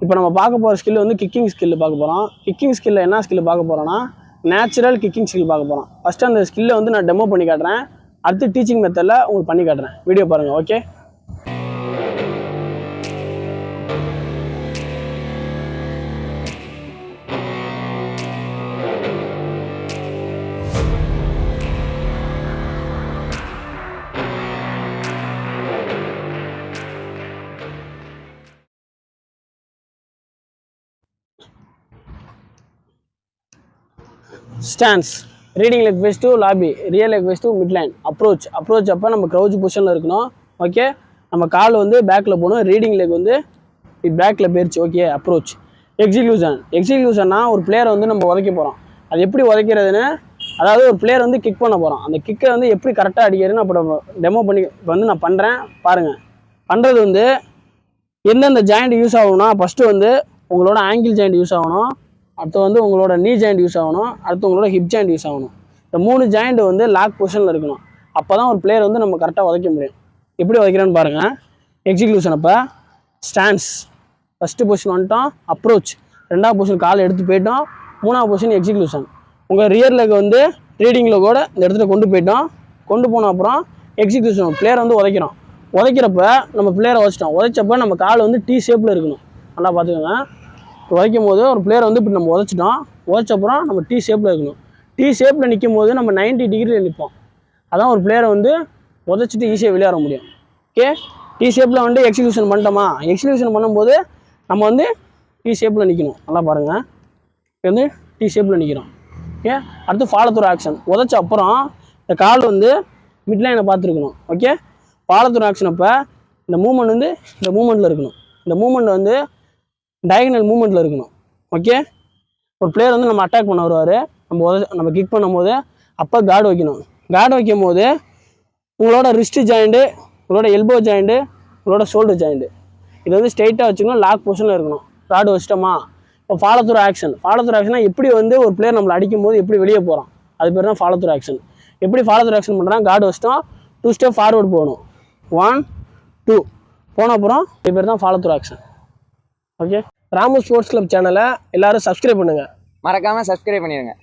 இப்போ நம்ம பார்க்க போகிற ஸ்கில் வந்து கிக்கிங் ஸ்கில் பார்க்க போகிறோம். கிக்கிங் ஸ்கில்ல என்ன ஸ்கில் பார்க்க போகிறோன்னா நேச்சுரல் கிக்கிங் ஸ்கில் பார்க்க போகிறோம். ஃபஸ்ட்டு அந்த ஸ்கில்லை வந்து நான் டெமோ பண்ணி காட்டுறேன். அடுத்து டீச்சிங் மெத்தடில் உங்களுக்கு பண்ணி காட்டுறேன். வீடியோ பாருங்கள். Okay, stance, leading leg face to lobby, rear leg face to mid line, approach அப்போ நம்ம க்ரௌச் பொசிஷனில் இருக்கணும். ஓகே, நம்ம கால் வந்து பேக்கில் போகணும். ரீடிங் லெக் வந்து பேக்கில் போயிடுச்சு. Okay, approach. எக்ஸிக்யூஷன்னா ஒரு பிளேயரை வந்து நம்ம உதைக்க போகிறோம். அது எப்படி உதைக்கிறதுன்னு, அதாவது ஒரு பிளேயர் வந்து கிக் பண்ண போகிறோம். அந்த கிக்கை வந்து எப்படி கரெக்டாக அடிக்கிறதுன்னு அப்போ நம்ம டெமோ பண்ணி வந்து நான் பண்ணுறேன் பாருங்கள். பண்ணுறது வந்து எந்தெந்த ஜாயிண்ட் யூஸ் ஆகணும்னா, ஃபஸ்ட்டு வந்து உங்களோட ஆங்கிள் ஜாயிண்ட் யூஸ் ஆகணும். அடுத்து வந்து உங்களோட நீ ஜாயிண்ட் யூஸ் ஆகணும். அடுத்து உங்களோட ஹிப் ஜாயிண்ட் யூஸ் ஆகணும். இந்த 3 ஜாயிண்ட் வந்து லாக் பொசிஷனில் இருக்கணும். அப்போ தான் ஒரு பிளேயர் வந்து நம்ம கரெக்டாக உதைக்க முடியும். எப்படி உதைக்கிறேன்னு பாருங்கள். எக்ஸிக்யூஷன் அப்போ ஸ்டான்ஸ், ஃபஸ்ட்டு பொசிஷன் வந்துட்டோம். அப்ரோச், 2வது பொசிஷன் காலை எடுத்து போயிட்டோம். 3வது பொசிஷன் எக்ஸிக்யூஷன். உங்கள் ரியர் லெக் வந்து ரீடிங் லெக்கோட இந்த இடத்துல கொண்டு போயிட்டோம். கொண்டு போன அப்புறம் எக்ஸிக்யூஷன் பிளேயர் வந்து உதைக்கிறோம். உதைக்கிறப்ப நம்ம பிளேயரை உதைச்சிட்டோம். உதைச்சப்போ நம்ம கால் வந்து டி ஷேப்பில் இருக்கணும். நல்லா பார்த்துக்கோங்க. உதைக்கும் போது ஒரு பிளேயர் வந்து இப்படி நம்ம உதைச்சிட்டோம். உதைச்சப்பறம் நம்ம டி ஷேப்பில் இருக்கணும். டி ஷேப்பில் நிற்கும் போது நம்ம 90 டிகிரியில் நிற்போம். அதான் ஒரு பிளேயரை வந்து உதைச்சிட்டு ஈஸியாக விளையாட முடியும். ஓகே, டி ஷேப்பில் வந்து எக்ஸிக்யூஷன் பண்ணிட்டோமா, எக்ஸிக்யூஷன் பண்ணும்போது நம்ம வந்து டி ஷேப்பில் நிற்கணும். நல்லா பாருங்கள், இப்போ வந்து டி ஷேப்பில் நிற்கிறோம். ஓகே, அடுத்து ஃபாலோ த்ரூ ஆக்ஷன். உதைச்ச அப்புறம் இந்த கால் வந்து மிட் லைனை பார்த்துருக்கணும். ஓகே, ஃபாலோ த்ரூ ஆக்ஷன் அப்போ இந்த மூமெண்ட் வந்து இந்த மூமெண்ட்டில் இருக்கணும். இந்த மூமெண்ட் வந்து டயகனல் மூமெண்ட்டில் இருக்கணும். ஓகே, ஒரு பிளேயர் வந்து நம்ம அட்டாக் பண்ண வருவார். நம்ம கிக் பண்ணும் போது அப்போ கார்டு வைக்கணும். கார்டு வைக்கும் போது உங்களோட ரிஸ்ட் ஜாயிண்ட்டு, உங்களோட எல்போ ஜாயிண்ட்டு, உங்களோட ஷோல்டர் ஜாயிண்ட்டு இது வந்து ஸ்ட்ரெயிட்டாக வச்சுக்கணும். லாக் பொசிஷனில் இருக்கணும். கார்டு வச்சிட்டோமா, இப்போ follow through action. Follow through ஆக்ஷனா எப்படி வந்து ஒரு பிளேயர் நம்மளை அடிக்கும் போது எப்படி வெளியே போகிறோம், அது பேர் தான் ஃபாலோ த்ரூ ஆக்ஷன். எப்படி ஃபாலோ த்ரூ ஆக்ஷன் பண்ணுறாங்க, கார்டு வச்சிட்டோம். 2 ஸ்டெப் ஃபார்வர்டு போகணும். 1 2 போன அப்புறம் இது பேர் தான் follow through action. Okay, Ramu sports club சேனலை எல்லாரும் சப்ஸ்கிரைப் பண்ணுங்கள். மறக்காமல் சப்ஸ்கிரைப் பண்ணிடுங்க.